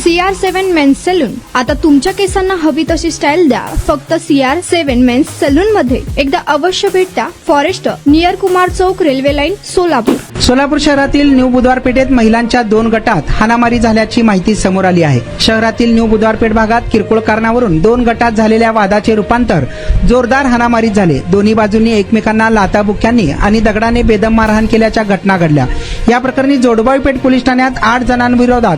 CR7 men's salon. आता तुमच्या केसांना हवी तशी स्टाईल द्या फक्त CR7 मेन्स सलून मध्ये. एकदा अवश्य भेट द्या. फॉरेस्ट नियर कुमार चौक, रेल्वे लाईन, सोलापूर. सोलापूर शहरातील न्यू बुधवारपेठेत महिलांच्या 2 गटात हाणामारी झाल्याची माहिती समोर आली आहे. शहरातील न्यू बुधवारपेठ भागात किरकोळ कारणावरून 2 गटात झालेल्या वादाचे रूपांतर जोरदार हाणामारीत झाले. दोन्ही बाजूंनी एकमेकांना लाथाबुक्क्यांनी आणि दगडाने बेदम मारहाण केल्याच्या घटना घडल्या. या प्रकरणी जोडबावीपेठ पोलीस ठाण्यात 8 जणांविरोधात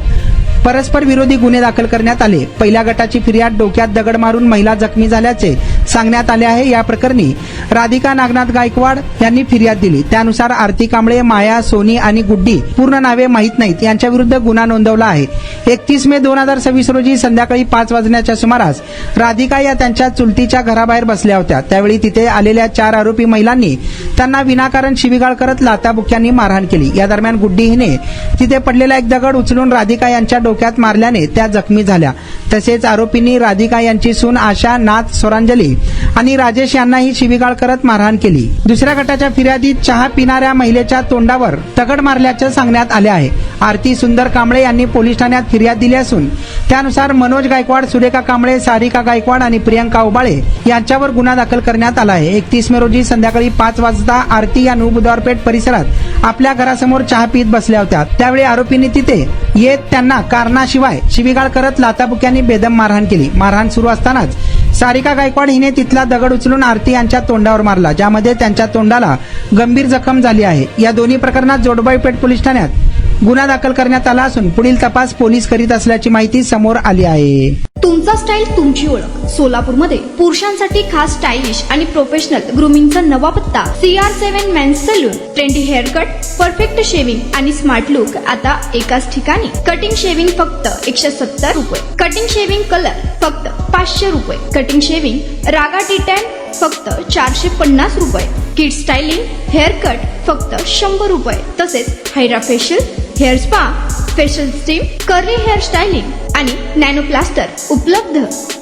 परस्पर विरोधी गुन्हे दाखल करण्यात आले. पहिल्या गटाची फिर्याद डोक्यात दगड मारून महिला जखमी झाल्याचे सांगण्यात आले आहे. या प्रकरणी राधिका नागनाथ गायकवाड यांनी फिर्याद दिली. त्यानुसार आरती कांबळे, माया, सोनी आणि गुड्डी, पूर्ण नावे माहीत नाहीत, यांच्या विरुद्ध गुन्हा नोंदवला आहे. 31 मे 2026 रोजी संध्याकाळी 5 वाजण्याच्या सुमारास राधिका या त्यांच्या चुलतीच्या घराबाहेर बसल्या होत्या. त्यावेळी तिथे आलेल्या 4 आरोपी महिलांनी त्यांना विनाकारण शिवीगाळ करत लाथाबुक्क्यांनी मारहाण केली. या दरम्यान गुड्डी हिने तिथे पडलेला एक दगड उचलून राधिका यांच्या डोक्यात मारल्याने त्या जखमी झाल्या. तसेच आरोपींनी राधिका यांची सून आशा, नाथ, सोरांजली आणि राजेश यांनाही शिवीगाळ करत मारहाण केली. दुसऱ्या गटाच्या फिर्यादीत चहा पिणाऱ्या महिलेच्या तोंडावर दगड मारल्याचे सांगण्यात आले आहे. आरती सुंदर कांबळे यांनी पोलीस ठाण्यात फिर्याद दिली असून त्यानुसार मनोज गायकवाड, सुरेखा कांबळे, सारिका गायकवाड आणि प्रियंका उबाळे यांच्यावर गुन्हा दाखल करण्यात आला आहे. 31 मे रोजी संध्याकाळी 5 वाजता आरती या न्यू बुधवारपेठ परिसरात आपल्या घरासमोर चहा पीत बसल्या होत्या. त्यावेळी आरोपींनी तिथे येत त्यांना कारणाशिवाय शिवीगाळ करत लाथाबुक्क्यांनी बेदम मारहाण केली. मारहाण सुरू असतानाच सारिका गायकवाड हिने तिथला दगड उचलून आरती यांच्या तोंडावर मारला, ज्यामध्ये त्यांच्या तोंडाला गंभीर जखम झाली आहे. या दोन्ही प्रकरणात जोडबावीपेठ पोलीस ठाण्यात गुन्हा दाखल करण्यात आला असून पुढील तपास पोलीस करीत असल्याची माहिती समोर आली आहे. तुमचा स्टाईल तुमची ओळख. सोलापूरमध्ये पुरुषांसाठी खास स्टायलिश आणि प्रोफेशनल ग्रूमिंगचा नवा पत्ता CR7 men's salon. Trendy hair cut, perfect shaving आणि स्मार्ट लुक आता एकाच ठिकाणी. कटिंग शेविंग फक्त 170 रुपये. कटिंग शेविंग कलर फक्त 500 रुपये. कटिंग शेविंग रागा टी10 फक्त 450 रुपये. किड स्टायलिंग हेअर कट फक्त 100 रुपये. तसेच hydra facial, hair spa, facial steam, curly hair styling आणि नॅनो प्लास्टर उपलब्ध.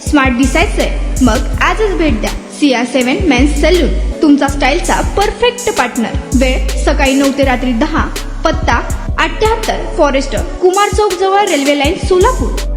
स्मार्ट दिसायचंय मग आजच भेट द्या CR7 मेन्स सलून, तुमचा स्टाईलचा परफेक्ट पार्टनर. वेळ सकाळी 9 ते रात्री 10. पत्ता 78 फॉरेस्ट कुमार चौक जवळ, रेल्वे लाईन, सोलापूर.